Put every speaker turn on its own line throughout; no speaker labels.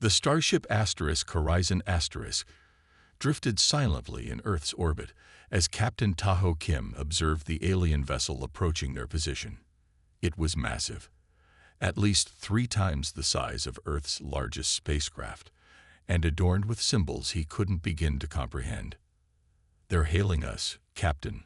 The starship Horizon drifted silently in Earth's orbit as Captain Taho Kim observed the alien vessel approaching their position. It was massive, at least 3 times the size of Earth's largest spacecraft, and adorned with symbols he couldn't begin to comprehend. "They're hailing us, Captain,"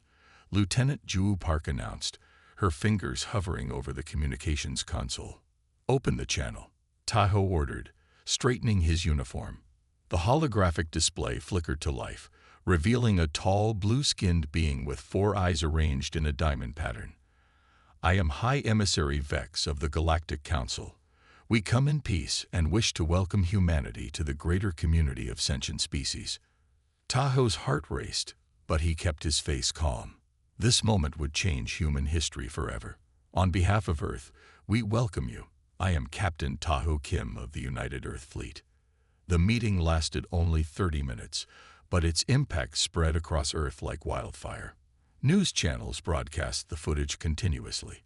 Lieutenant Ju Park announced, her fingers hovering over the communications console. "Open the channel," Taho ordered, straightening his uniform. The holographic display flickered to life, revealing a tall, blue-skinned being with 4 eyes arranged in a diamond pattern. "I am High Emissary Vex of the Galactic Council. We come in peace and wish to welcome humanity to the greater community of sentient species." Taho's heart raced, but he kept his face calm. This moment would change human history forever. "On behalf of Earth, we welcome you. I am Captain Taho Kim of the United Earth Fleet." The meeting lasted only 30 minutes, but its impact spread across Earth like wildfire. News channels broadcast the footage continuously.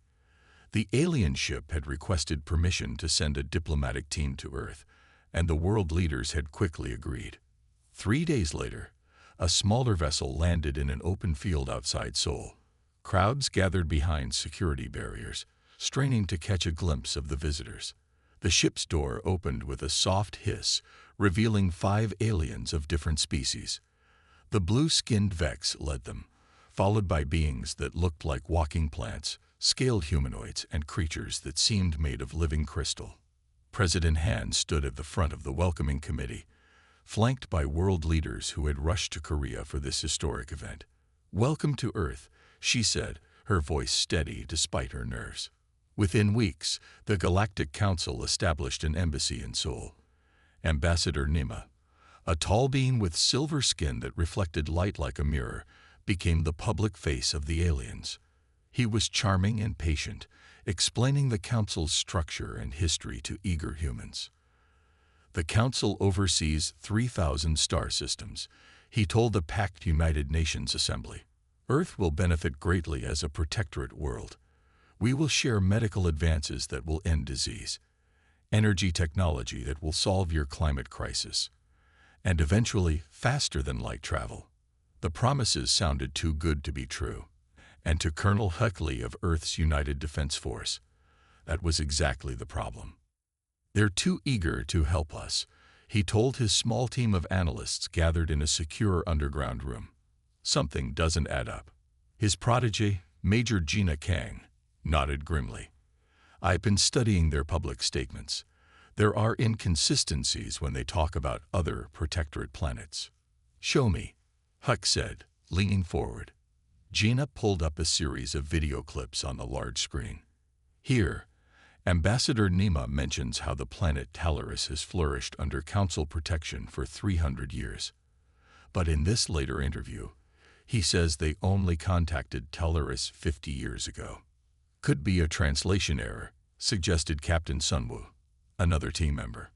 The alien ship had requested permission to send a diplomatic team to Earth, and the world leaders had quickly agreed. 3 days later, a smaller vessel landed in an open field outside Seoul. Crowds gathered behind security barriers, straining to catch a glimpse of the visitors. The ship's door opened with a soft hiss, revealing 5 aliens of different species. The blue-skinned Vex led them, followed by beings that looked like walking plants, scaled humanoids, and creatures that seemed made of living crystal. President Han stood at the front of the welcoming committee, flanked by world leaders who had rushed to Korea for this historic event. "Welcome to Earth," she said, her voice steady despite her nerves. Within weeks, the Galactic Council established an embassy in Seoul. Ambassador Nima, a tall being with silver skin that reflected light like a mirror, became the public face of the aliens. He was charming and patient, explaining the Council's structure and history to eager humans. "The Council oversees 3,000 star systems," he told the packed United Nations Assembly. "Earth will benefit greatly as a protectorate world. We will share medical advances that will end disease, energy technology that will solve your climate crisis, and eventually faster-than-light travel." The promises sounded too good to be true. And to Colonel Huckley of Earth's United Defense Force, that was exactly the problem. "They're too eager to help us," he told his small team of analysts gathered in a secure underground room. "Something doesn't add up." His protege, Major Gina Kang, nodded grimly. "I've been studying their public statements. There are inconsistencies when they talk about other protectorate planets." "Show me," Huck said, leaning forward. Gina pulled up a series of video clips on the large screen. "Here, Ambassador Nima mentions how the planet Talaris has flourished under Council protection for 300 years. But in this later interview, he says they only contacted Talaris 50 years ago." "Could be a translation error," suggested Captain Sunwoo, another team member.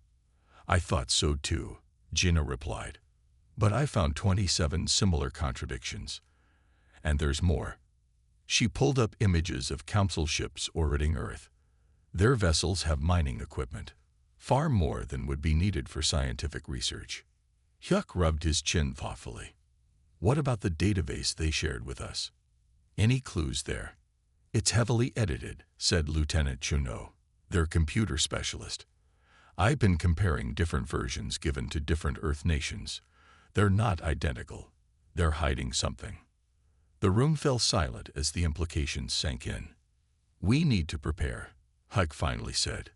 "I thought so too," Gina replied. "But I found 27 similar contradictions. And there's more." She pulled up images of Council ships orbiting Earth. Their vessels have mining equipment, far more than would be needed for scientific research. Hyuk rubbed his chin thoughtfully. "What about the database they shared with us? Any clues there?" "It's heavily edited," said Lieutenant Chuno, their computer specialist. "I've been comparing different versions given to different Earth nations. They're not identical. They're hiding something." The room fell silent as the implications sank in. "We need to prepare," Huck finally said,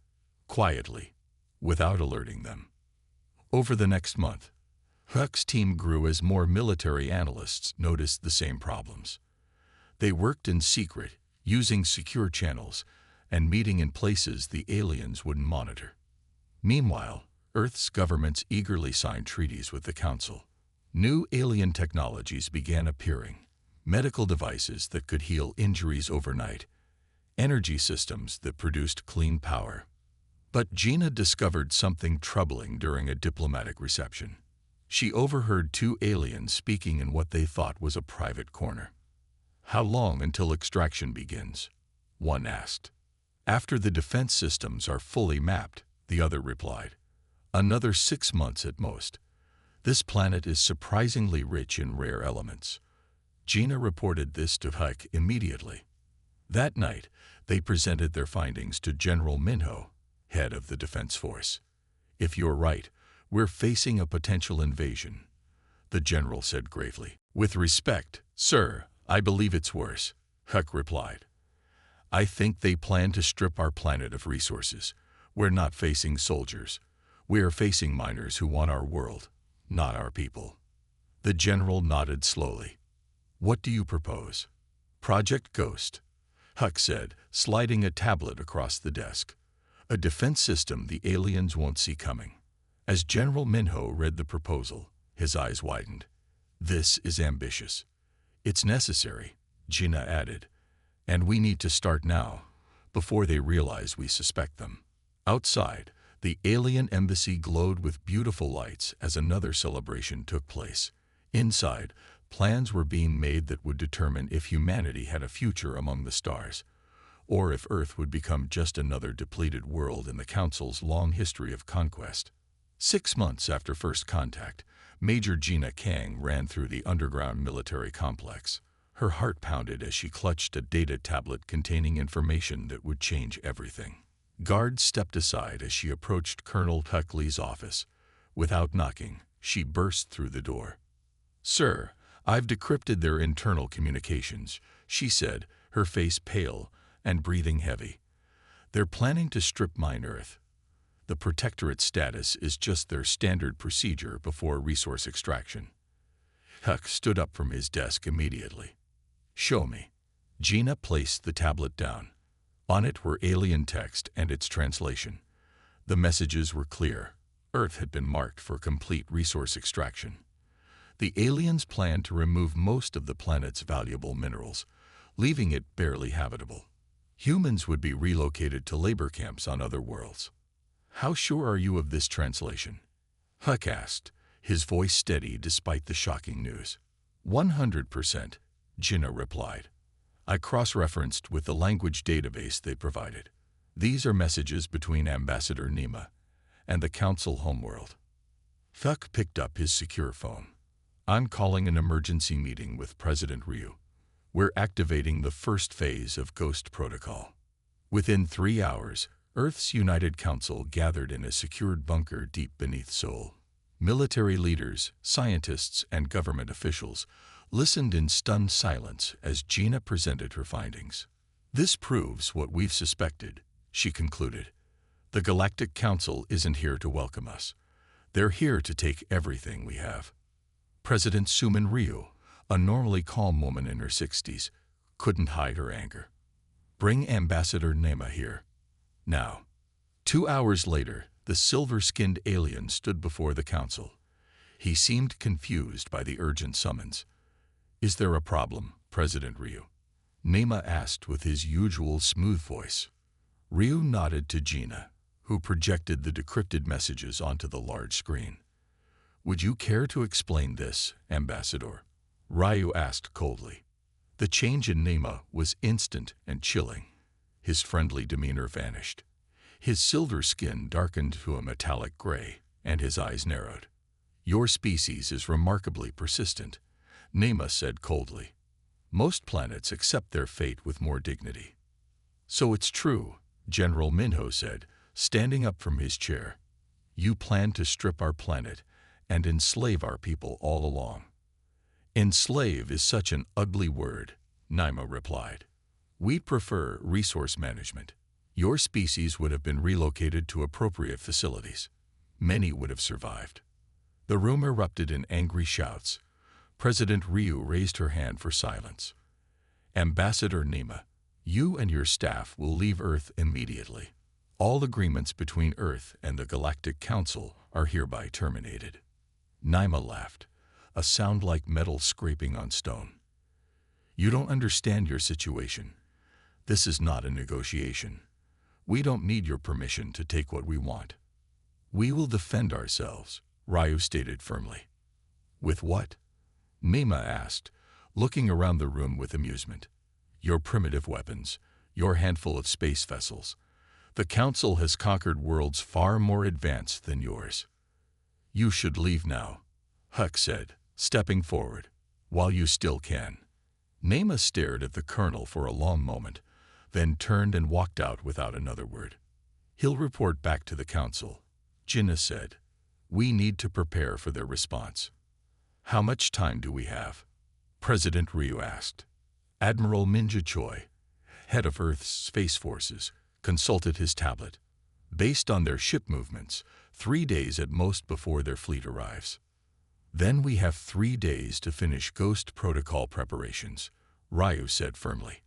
quietly, without alerting them. Over the next month, Huck's team grew as more military analysts noticed the same problems. They worked in secret, using secure channels, and meeting in places the aliens wouldn't monitor. Meanwhile, Earth's governments eagerly signed treaties with the Council. New alien technologies began appearing. Medical devices that could heal injuries overnight, energy systems that produced clean power. But Gina discovered something troubling during a diplomatic reception. She overheard 2 aliens speaking in what they thought was a private corner. "How long until extraction begins?" one asked. "After the defense systems are fully mapped," the other replied. Another 6 months at most. This planet is surprisingly rich in rare elements. Gina reported this to Huck immediately. That night, they presented their findings to General Minho, head of the Defense Force. "If you're right, we're facing a potential invasion," the general said gravely. "With respect, sir, I believe it's worse," Huck replied. "I think they plan to strip our planet of resources. We're not facing soldiers. We are facing miners who want our world, not our people." The general nodded slowly. "What do you propose?" "Project Ghost," Huck said, sliding a tablet across the desk. "A defense system the aliens won't see coming." As General Minho read the proposal, his eyes widened. "This is ambitious." "It's necessary," Gina added. "And we need to start now, before they realize we suspect them." Outside, the alien embassy glowed with beautiful lights as another celebration took place. Inside, plans were being made that would determine if humanity had a future among the stars, or if Earth would become just another depleted world in the Council's long history of conquest. 6 months after first contact, Major Gina Kang ran through the underground military complex. Her heart pounded as she clutched a data tablet containing information that would change everything. Guards stepped aside as she approached Colonel Huckley's office. Without knocking, she burst through the door. "Sir, I've decrypted their internal communications," she said, her face pale and breathing heavy. "They're planning to strip mine Earth. The protectorate status is just their standard procedure before resource extraction." Huck stood up from his desk immediately. "Show me." Gina placed the tablet down. On it were alien text and its translation. The messages were clear. Earth had been marked for complete resource extraction. The aliens planned to remove most of the planet's valuable minerals, leaving it barely habitable. Humans would be relocated to labor camps on other worlds. "How sure are you of this translation?" Huck asked, his voice steady despite the shocking news. 100%, Gina replied. "I cross-referenced with the language database they provided. These are messages between Ambassador Nema and the Council homeworld." Huck picked up his secure phone. "I'm calling an emergency meeting with President Ryu. We're activating the first phase of Ghost Protocol." Within 3 hours, Earth's United Council gathered in a secured bunker deep beneath Seoul. Military leaders, scientists, and government officials listened in stunned silence as Gina presented her findings. "This proves what we've suspected," she concluded. "The Galactic Council isn't here to welcome us. They're here to take everything we have." President Suman Ryu, a normally calm woman in her 60s, couldn't hide her anger. "Bring Ambassador Nema here. Now." 2 hours later, the silver-skinned alien stood before the council. He seemed confused by the urgent summons. "Is there a problem, President Ryu?" Nema asked with his usual smooth voice. Ryu nodded to Gina, who projected the decrypted messages onto the large screen. "Would you care to explain this, Ambassador?" Ryu asked coldly. The change in Nema was instant and chilling. His friendly demeanor vanished. His silver skin darkened to a metallic gray, and his eyes narrowed. "Your species is remarkably persistent," Nema said coldly. "Most planets accept their fate with more dignity." "So it's true," General Minho said, standing up from his chair. "You plan to strip our planet and enslave our people all along." "Enslave is such an ugly word," Nema replied. "We prefer resource management. Your species would have been relocated to appropriate facilities. Many would have survived." The room erupted in angry shouts. President Ryu raised her hand for silence. "Ambassador Nema, you and your staff will leave Earth immediately. All agreements between Earth and the Galactic Council are hereby terminated." Nema laughed, a sound like metal scraping on stone. "You don't understand your situation. This is not a negotiation. We don't need your permission to take what we want." "We will defend ourselves," Ryu stated firmly. "With what?" Nema asked, looking around the room with amusement. "Your primitive weapons, your handful of space vessels. The Council has conquered worlds far more advanced than yours. You should leave now, Huck said, stepping forward, while you still can. Nema stared at the colonel for a long moment, then turned and walked out without another word. He'll report back to the Council, Jinnah said. We need to prepare for their response. How much time do we have? President Ryu asked. Admiral Minja Choi, head of Earth's Space Forces, consulted his tablet. Based on their ship movements, 3 days at most before their fleet arrives. Then we have 3 days to finish Ghost Protocol preparations, Ryu said firmly.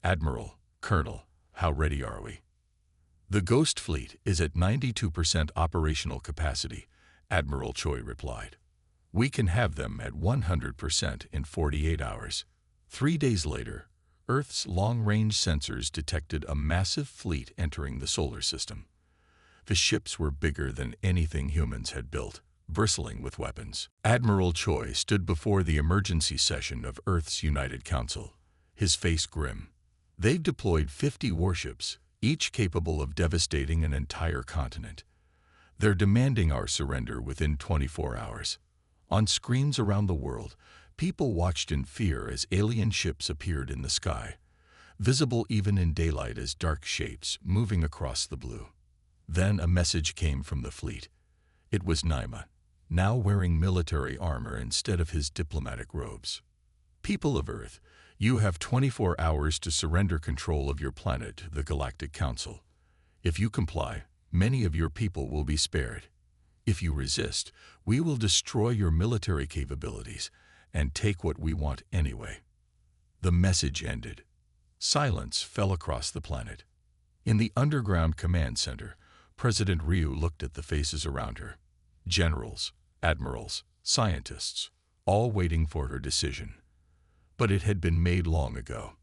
Admiral, Colonel, how ready are we? The Ghost Fleet is at 92% operational capacity, Admiral Choi replied. We can have them at 100% in 48 hours. 3 days later, Earth's long-range sensors detected a massive fleet entering the solar system. The ships were bigger than anything humans had built, bristling with weapons. Admiral Choi stood before the emergency session of Earth's United Council, his face grim. They've deployed 50 warships, each capable of devastating an entire continent. They're demanding our surrender within 24 hours. On screens around the world, people watched in fear as alien ships appeared in the sky, visible even in daylight as dark shapes moving across the blue. Then a message came from the fleet. It was Naima, now wearing military armor instead of his diplomatic robes. People of Earth, you have 24 hours to surrender control of your planet to the Galactic Council. If you comply, many of your people will be spared. If you resist, we will destroy your military capabilities and take what we want anyway. The message ended. Silence fell across the planet. In the underground command center, President Ryu looked at the faces around her. Generals, admirals, scientists, all waiting for her decision. But it had been made long ago.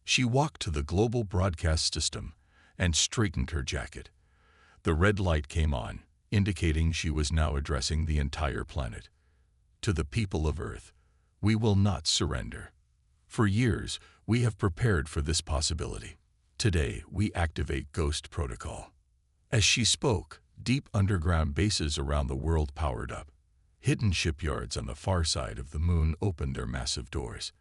She walked to the global broadcast system and straightened her jacket. The red light came on, indicating she was now addressing the entire planet. To the people of Earth, we will not surrender. For years, we have prepared for this possibility. Today, we activate Ghost Protocol. As she spoke, deep underground bases around the world powered up. Hidden shipyards on the far side of the moon opened their massive doors.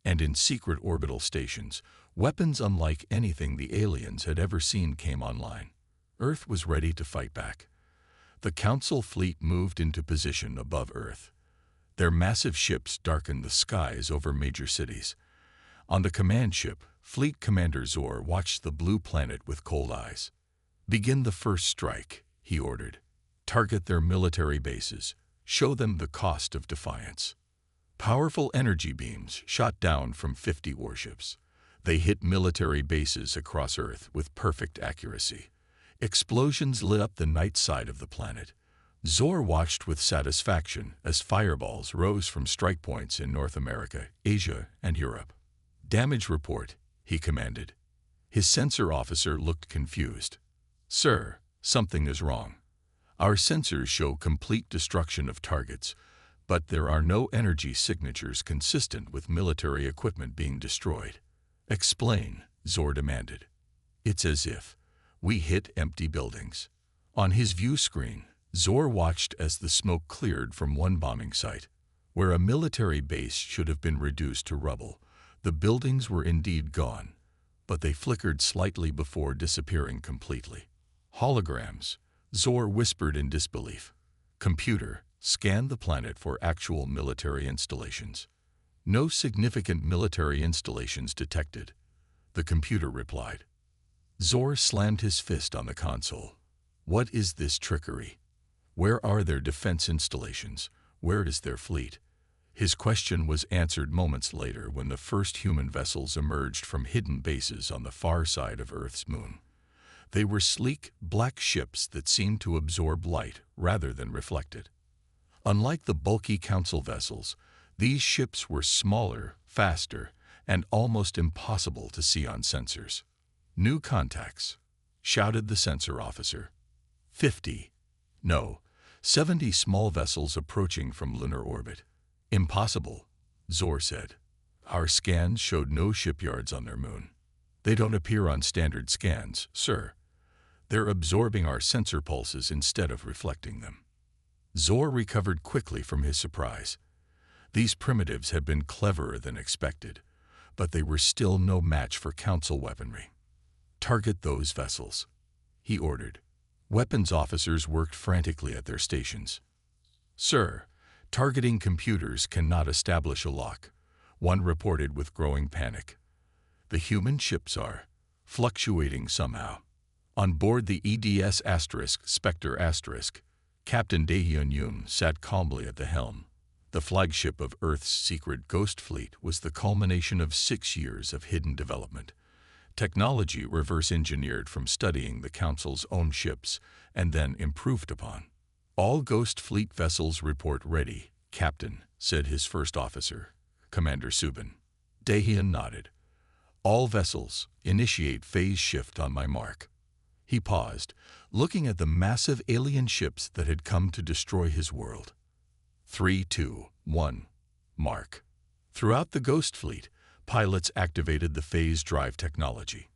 And in secret orbital stations, weapons unlike anything the aliens had ever seen came online. Earth was ready to fight back. The Council fleet moved into position above Earth. Their massive ships darkened the skies over major cities. On the command ship, Fleet Commander Zor watched the blue planet with cold eyes. Begin the first strike, he ordered. Target their military bases. Show them the cost of defiance. Powerful energy beams shot down from 50 warships. They hit military bases across Earth with perfect accuracy. Explosions lit up the night side of the planet. Zor watched with satisfaction as fireballs rose from strike points in North America, Asia, and Europe. Damage report, he commanded. His sensor officer looked confused. Sir, something is wrong. Our sensors show complete destruction of targets, but there are no energy signatures consistent with military equipment being destroyed. Explain, Zor demanded. It's as if we hit empty buildings. On his view screen, Zor watched as the smoke cleared from one bombing site. Where a military base should have been reduced to rubble, the buildings were indeed gone, but they flickered slightly before disappearing completely. Holograms, Zor whispered in disbelief. Computer, scan the planet for actual military installations. No significant military installations detected, the computer replied. Zor slammed his fist on the console. What is this trickery? Where are their defense installations? Where is their fleet? His question was answered moments later when the first human vessels emerged from hidden bases on the far side of Earth's moon. They were sleek, black ships that seemed to absorb light rather than reflect it. Unlike the bulky Council vessels, these ships were smaller, faster, and almost impossible to see on sensors. New contacts, shouted the sensor officer. 50. No, 70 small vessels approaching from lunar orbit. Impossible, Zor said. Our scans showed no shipyards on their moon. They don't appear on standard scans, sir. They're absorbing our sensor pulses instead of reflecting them. Zor recovered quickly from his surprise. These primitives had been cleverer than expected, but they were still no match for Council weaponry. "Target those vessels," he ordered. Weapons officers worked frantically at their stations. "Sir, targeting computers cannot establish a lock," one reported with growing panic. "The human ships are fluctuating somehow." On board the EDS Spectre Captain Daehyun Yoon sat calmly at the helm. The flagship of Earth's secret Ghost Fleet was the culmination of 6 years of hidden development. Technology reverse-engineered from studying the Council's own ships and then improved upon. "All Ghost Fleet vessels report ready, Captain," said his first officer, Commander Subin. Daehyun nodded. "All vessels, initiate phase shift on my mark." He paused, looking at the massive alien ships that had come to destroy his world. 3, 2, 1, mark. Throughout the Ghost Fleet, pilots activated the phase drive technology.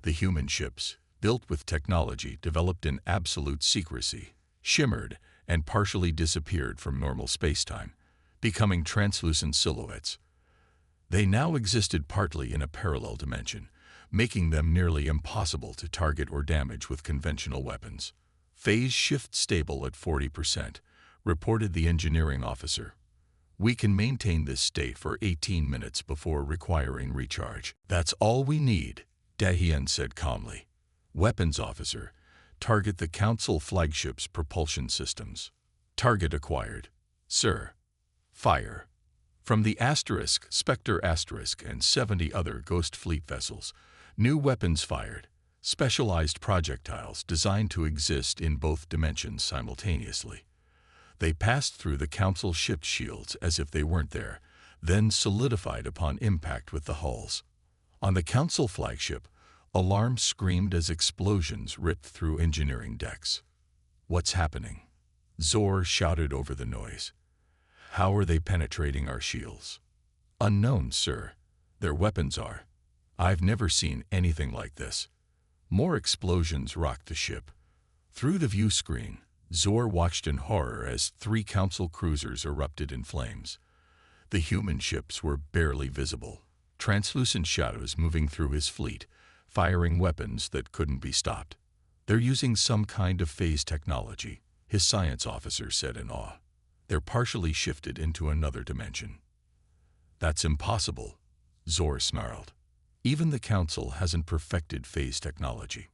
The human ships, built with technology developed in absolute secrecy, shimmered and partially disappeared from normal spacetime, becoming translucent silhouettes. They now existed partly in a parallel dimension, making them nearly impossible to target or damage with conventional weapons. "Phase shift stable at 40%, reported the engineering officer. "We can maintain this state for 18 minutes before requiring recharge." "That's all we need," Daehyun said calmly. "Weapons officer, target the Council flagship's propulsion systems." "Target acquired." "Sir." "Fire." From the Spectre and 70 other Ghost Fleet vessels, new weapons fired, specialized projectiles designed to exist in both dimensions simultaneously. They passed through the Council ship shields as if they weren't there, then solidified upon impact with the hulls. On the Council flagship, alarms screamed as explosions ripped through engineering decks. "What's happening?" Zor shouted over the noise. "How are they penetrating our shields?" "Unknown, sir. Their weapons are. I've never seen anything like this." More explosions rocked the ship. Through the view screen, Zor watched in horror as 3 Council cruisers erupted in flames. The human ships were barely visible, translucent shadows moving through his fleet, firing weapons that couldn't be stopped. "They're using some kind of phase technology," his science officer said in awe. "They're partially shifted into another dimension." "That's impossible," Zor snarled. "Even the Council hasn't perfected phase technology."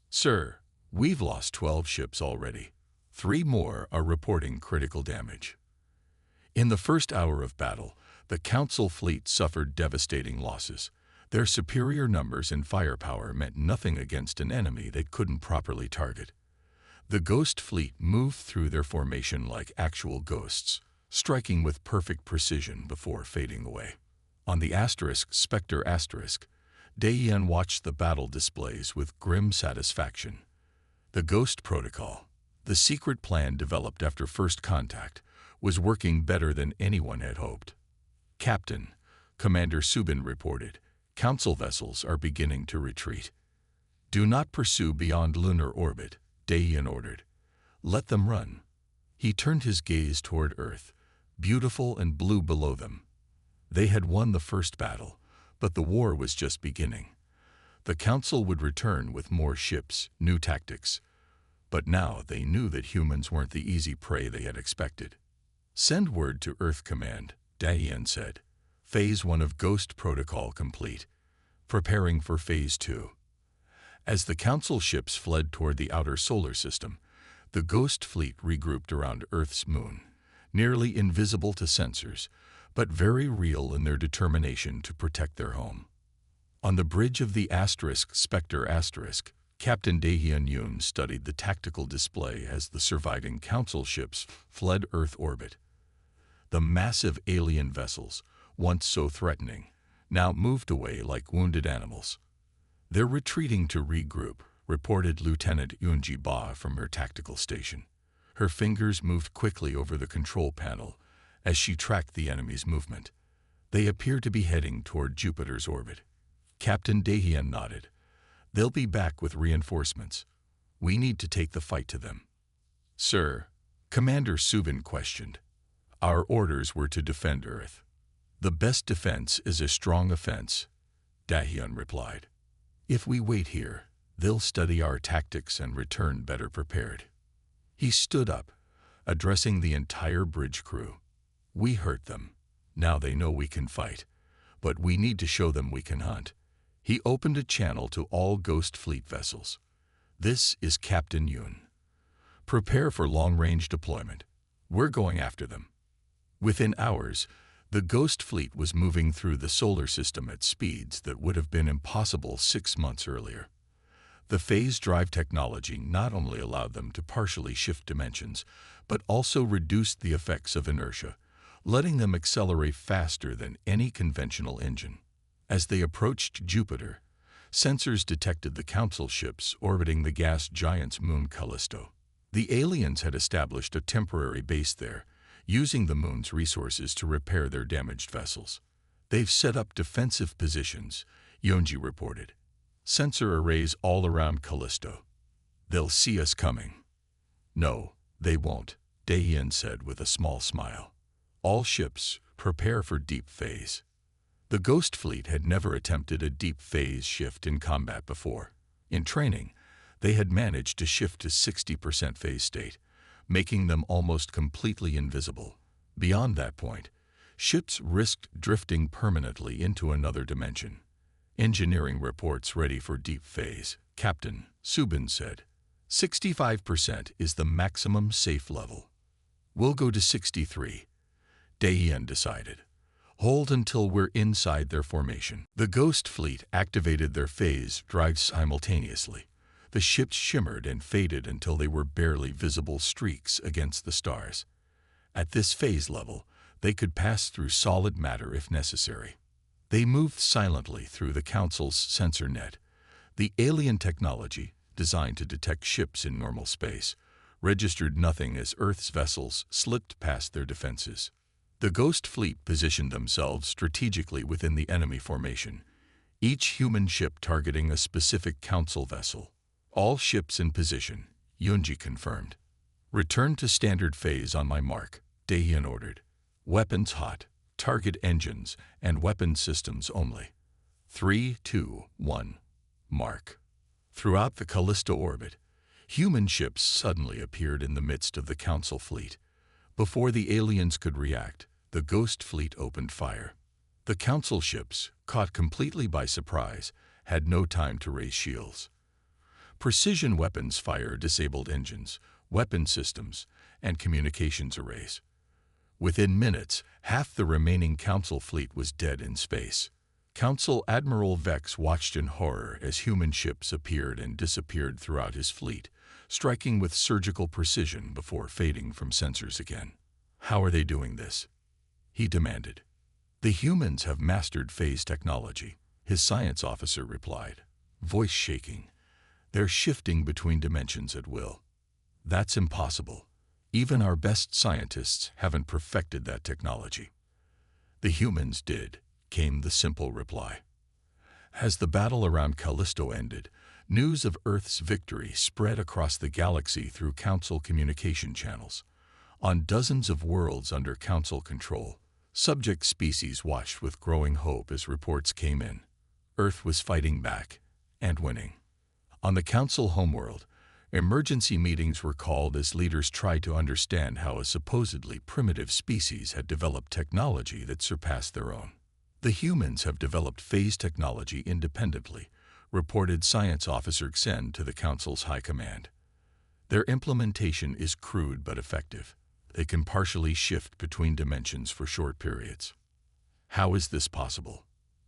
"Sir, we've lost 12 ships already. 3 more are reporting critical damage." In the first hour of battle, the Council fleet suffered devastating losses. Their superior numbers and firepower meant nothing against an enemy they couldn't properly target. The Ghost Fleet moved through their formation like actual ghosts, striking with perfect precision before fading away. On the Spectre Daehyun watched the battle displays with grim satisfaction. The Ghost Protocol, the secret plan developed after first contact, was working better than anyone had hoped. "Captain," Commander Subin reported, "Council vessels are beginning to retreat." "Do not pursue beyond lunar orbit," Daehyun ordered. "Let them run." He turned his gaze toward Earth, beautiful and blue below them. They had won the first battle, but the war was just beginning. The Council would return with more ships, new tactics. But now they knew that humans weren't the easy prey they had expected. "Send word to Earth Command," Daehyun said. "Phase 1 of Ghost Protocol complete. Preparing for Phase 2. As the Council ships fled toward the outer solar system, the Ghost Fleet regrouped around Earth's moon, nearly invisible to sensors, but very real in their determination to protect their home. On the bridge of the Spectre Captain Daehyun Yoon studied the tactical display as the surviving Council ships fled Earth orbit. The massive alien vessels, once so threatening, now moved away like wounded animals. "They're retreating to regroup," reported Lieutenant Yoonji Ba from her tactical station. Her fingers moved quickly over the control panel as she tracked the enemy's movement. "They appear to be heading toward Jupiter's orbit." Captain Daehyun nodded. "They'll be back with reinforcements." We need to take the fight to them. Sir, Commander Subin questioned. Our orders were to defend Earth. The best defense is a strong offense, Dahyun replied. If we wait here, they'll study our tactics and return better prepared. He stood up, addressing the entire bridge crew. We hurt them. Now they know we can fight, but we need to show them we can hunt. He opened a channel to all Ghost Fleet vessels. This is Captain Yoon. Prepare for long-range deployment. We're going after them. Within hours, the Ghost Fleet was moving through the solar system at speeds that would have been impossible 6 months earlier. The phase drive technology not only allowed them to partially shift dimensions, but also reduced the effects of inertia, letting them accelerate faster than any conventional engine. As they approached Jupiter, sensors detected the Council ships orbiting the gas giant's moon Callisto. The aliens had established a temporary base there, using the moon's resources to repair their damaged vessels. They've set up defensive positions, Yonji reported. Sensor arrays all around Callisto. They'll see us coming. No, they won't, Dahyun said with a small smile. All ships, prepare for deep phase. The Ghost Fleet had never attempted a deep phase shift in combat before. In training, they had managed to shift to 60% phase state, making them almost completely invisible. Beyond that point, ships risked drifting permanently into another dimension. Engineering reports ready for deep phase, Captain Subin said. 65% is the maximum safe level. We'll go to 63, Dahyun decided. Hold until we're inside their formation. The Ghost Fleet activated their phase drives simultaneously. The ships shimmered and faded until they were barely visible streaks against the stars. At this phase level, they could pass through solid matter if necessary. They moved silently through the Council's sensor net. The alien technology, designed to detect ships in normal space, registered nothing as Earth's vessels slipped past their defenses. The Ghost Fleet positioned themselves strategically within the enemy formation, each human ship targeting a specific Council vessel. All ships in position, Yonji confirmed. Return to standard phase on my mark, Dahyun ordered. Weapons hot, target engines, and weapon systems only. 3, 2, 1, mark. Throughout the Callisto orbit, human ships suddenly appeared in the midst of the Council fleet. Before the aliens could react, the Ghost Fleet opened fire. The Council ships, caught completely by surprise, had no time to raise shields. Precision weapons fire disabled engines, weapon systems, and communications arrays. Within minutes, half the remaining Council fleet was dead in space. Council Admiral Vex watched in horror as human ships appeared and disappeared throughout his fleet, striking with surgical precision before fading from sensors again. How are they doing this? He demanded. The humans have mastered phase technology, his science officer replied, voice shaking. They're shifting between dimensions at will. That's impossible. Even our best scientists haven't perfected that technology. The humans did, came the simple reply. As the battle around Callisto ended, news of Earth's victory spread across the galaxy through Council communication channels. On dozens of worlds under Council control, subject species watched with growing hope as reports came in. Earth was fighting back and winning. On the Council homeworld, emergency meetings were called as leaders tried to understand how a supposedly primitive species had developed technology that surpassed their own. The humans have developed phase technology independently, reported Science Officer Xen to the Council's High Command. Their implementation is crude but effective. They can partially shift between dimensions for short periods. How is this possible?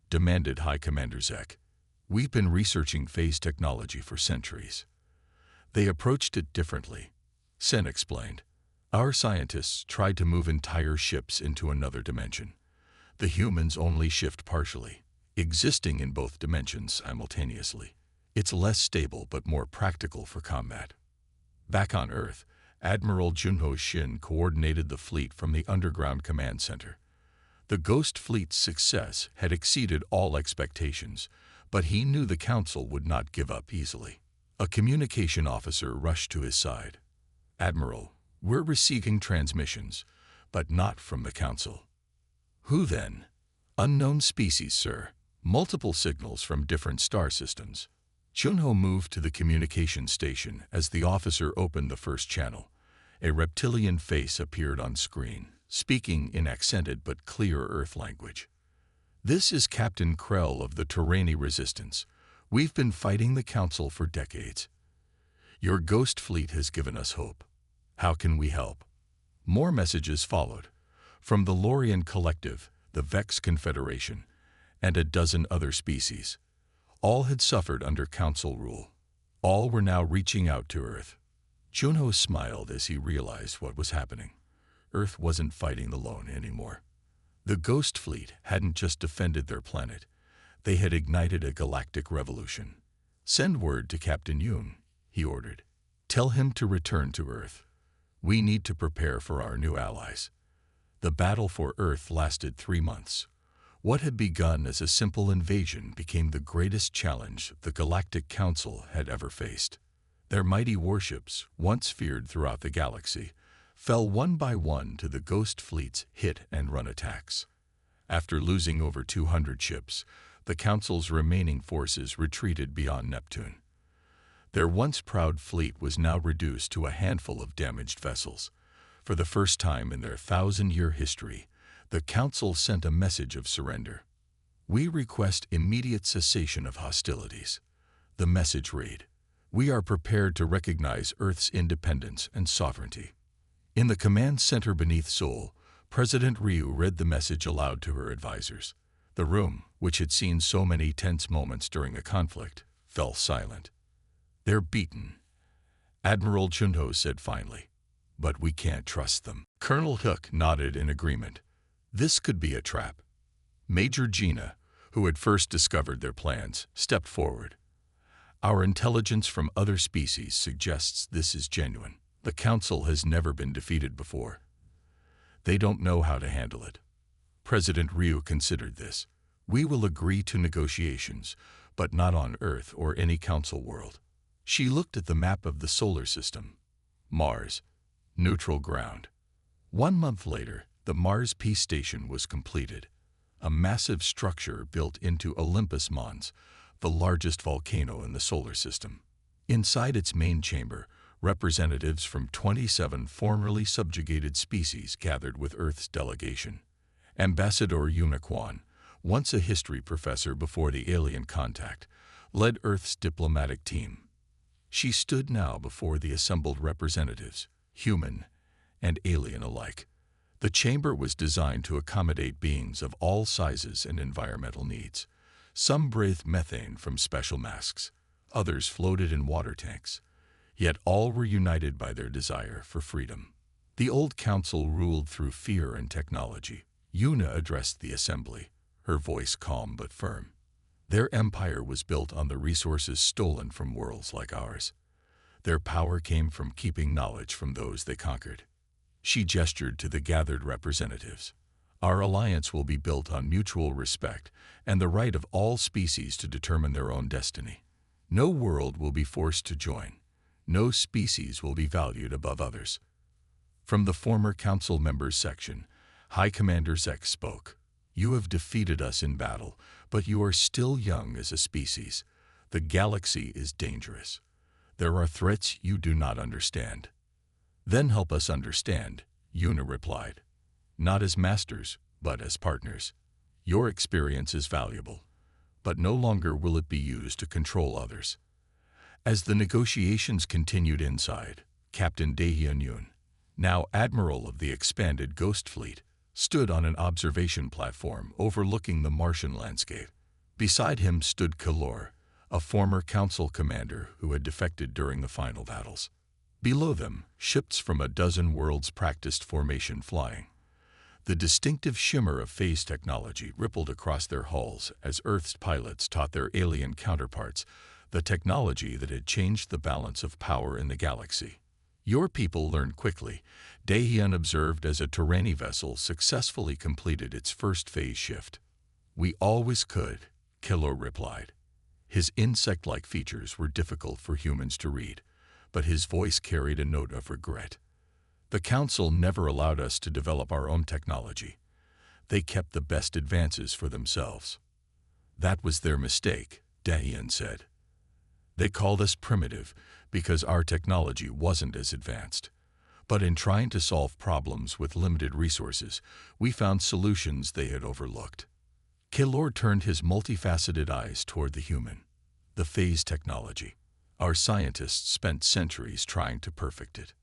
Demanded High Commander Zek. We've been researching phase technology for centuries. They approached it differently, Sen explained. Our scientists tried to move entire ships into another dimension. The humans only shift partially, existing in both dimensions simultaneously. It's less stable but more practical for combat. Back on Earth, Admiral Junho Shin coordinated the fleet from the underground command center. The Ghost Fleet's success had exceeded all expectations, but he knew the Council would not give up easily. A communication officer rushed to his side. "Admiral, we're receiving transmissions, but not from the Council." "Who then?" "Unknown species, sir. Multiple signals from different star systems." Chunho moved to the communication station as the officer opened the first channel. A reptilian face appeared on screen, speaking in accented but clear Earth language. "This is Captain Krell of the Terrani Resistance. We've been fighting the Council for decades. Your ghost fleet has given us hope. How can we help?" More messages followed, from the Lorian Collective, the Vex Confederation, and a dozen other species. All had suffered under Council rule. All were now reaching out to Earth. Chunho smiled as he realized what was happening. Earth wasn't fighting alone anymore. The Ghost Fleet hadn't just defended their planet. They had ignited a galactic revolution. "Send word to Captain Yoon," he ordered. "Tell him to return to Earth. We need to prepare for our new allies." The battle for Earth lasted 3 months. What had begun as a simple invasion became the greatest challenge the Galactic Council had ever faced. Their mighty warships, once feared throughout the galaxy, fell one by one to the Ghost Fleet's hit-and-run attacks. After losing over 200 ships, the Council's remaining forces retreated beyond Neptune. Their once proud fleet was now reduced to a handful of damaged vessels. For the first time in their 1,000-year history, the Council sent a message of surrender. "We request immediate cessation of hostilities." The message read, "We are prepared to recognize Earth's independence and sovereignty." In the command center beneath Seoul, President Ryu read the message aloud to her advisors. The room, which had seen so many tense moments during a conflict, fell silent. "They're beaten," Admiral Chunho said finally. "But we can't trust them." Colonel Hook nodded in agreement. This could be a trap. Major Gina, who had first discovered their plans, stepped forward. "Our intelligence from other species suggests this is genuine. The Council has never been defeated before. They don't know how to handle it." President Ryu considered this. "We will agree to negotiations, but not on Earth or any Council world." She looked at the map of the solar system. Mars, neutral ground. 1 month later, the Mars Peace Station was completed, a massive structure built into Olympus Mons, the largest volcano in the solar system. Inside its main chamber, representatives from 27 formerly subjugated species gathered with Earth's delegation. Ambassador Uniquan, once a history professor before the alien contact, led Earth's diplomatic team. She stood now before the assembled representatives, human and alien alike. The chamber was designed to accommodate beings of all sizes and environmental needs. Some breathed methane from special masks, others floated in water tanks. Yet all were united by their desire for freedom. The old council ruled through fear and technology. Yuna addressed the assembly, her voice calm but firm. Their empire was built on the resources stolen from worlds like ours. Their power came from keeping knowledge from those they conquered. She gestured to the gathered representatives. Our alliance will be built on mutual respect and the right of all species to determine their own destiny. No world will be forced to join. No species will be valued above others. From the former council members section, High Commander Zek spoke. "You have defeated us in battle, but you are still young as a species. The galaxy is dangerous. There are threats you do not understand." "Then help us understand," Yuna replied. "Not as masters, but as partners. Your experience is valuable, but no longer will it be used to control others." As the negotiations continued inside, Captain Daehyun Yoon, now Admiral of the expanded Ghost Fleet, stood on an observation platform overlooking the Martian landscape. Beside him stood Kalor, a former council commander who had defected during the final battles. Below them, ships from a dozen worlds practiced formation flying. The distinctive shimmer of phase technology rippled across their hulls as Earth's pilots taught their alien counterparts the technology that had changed the balance of power in the galaxy. "Your people learned quickly," Daehyun observed as a Terrani vessel successfully completed its first phase shift. "We always could," Kilo replied. His insect-like features were difficult for humans to read, but his voice carried a note of regret. The Council never allowed us to develop our own technology. They kept the best advances for themselves. That was their mistake, Dahian said. They called us primitive because our technology wasn't as advanced. But in trying to solve problems with limited resources, we found solutions they had overlooked. Kalor turned his multifaceted eyes toward the human. The phase technology. Our scientists spent centuries trying to perfect it.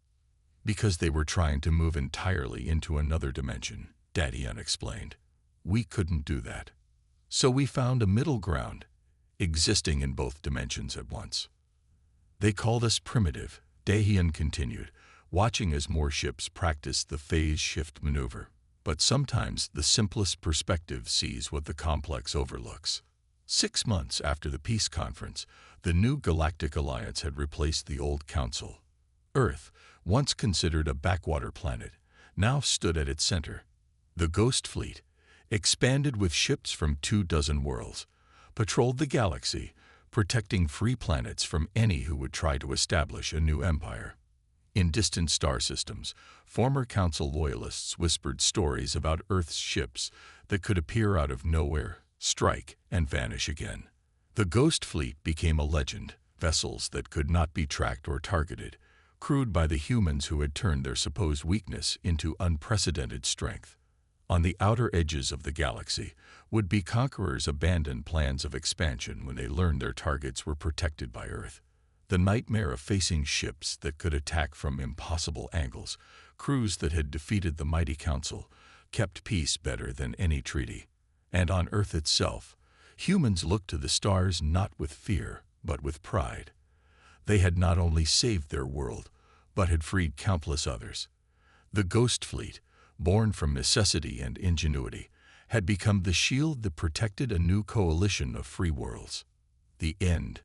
Because they were trying to move entirely into another dimension, Dahian explained. We couldn't do that. So we found a middle ground, existing in both dimensions at once. They called us primitive, Dahian continued, watching as more ships practiced the phase shift maneuver. But sometimes the simplest perspective sees what the complex overlooks. 6 months after the peace conference, the new Galactic Alliance had replaced the old Council. Earth, once considered a backwater planet, now stood at its center. The Ghost Fleet, expanded with ships from 24 worlds, patrolled the galaxy, protecting free planets from any who would try to establish a new empire. In distant star systems, former Council loyalists whispered stories about Earth's ships that could appear out of nowhere, strike, and vanish again. The Ghost Fleet became a legend, vessels that could not be tracked or targeted, crewed by the humans who had turned their supposed weakness into unprecedented strength. On the outer edges of the galaxy, would-be conquerors abandoned plans of expansion when they learned their targets were protected by Earth. The nightmare of facing ships that could attack from impossible angles, crews that had defeated the mighty Council, kept peace better than any treaty. And on Earth itself, humans looked to the stars not with fear, but with pride. They had not only saved their world, but had freed countless others. The Ghost Fleet, born from necessity and ingenuity, had become the shield that protected a new coalition of free worlds. The end.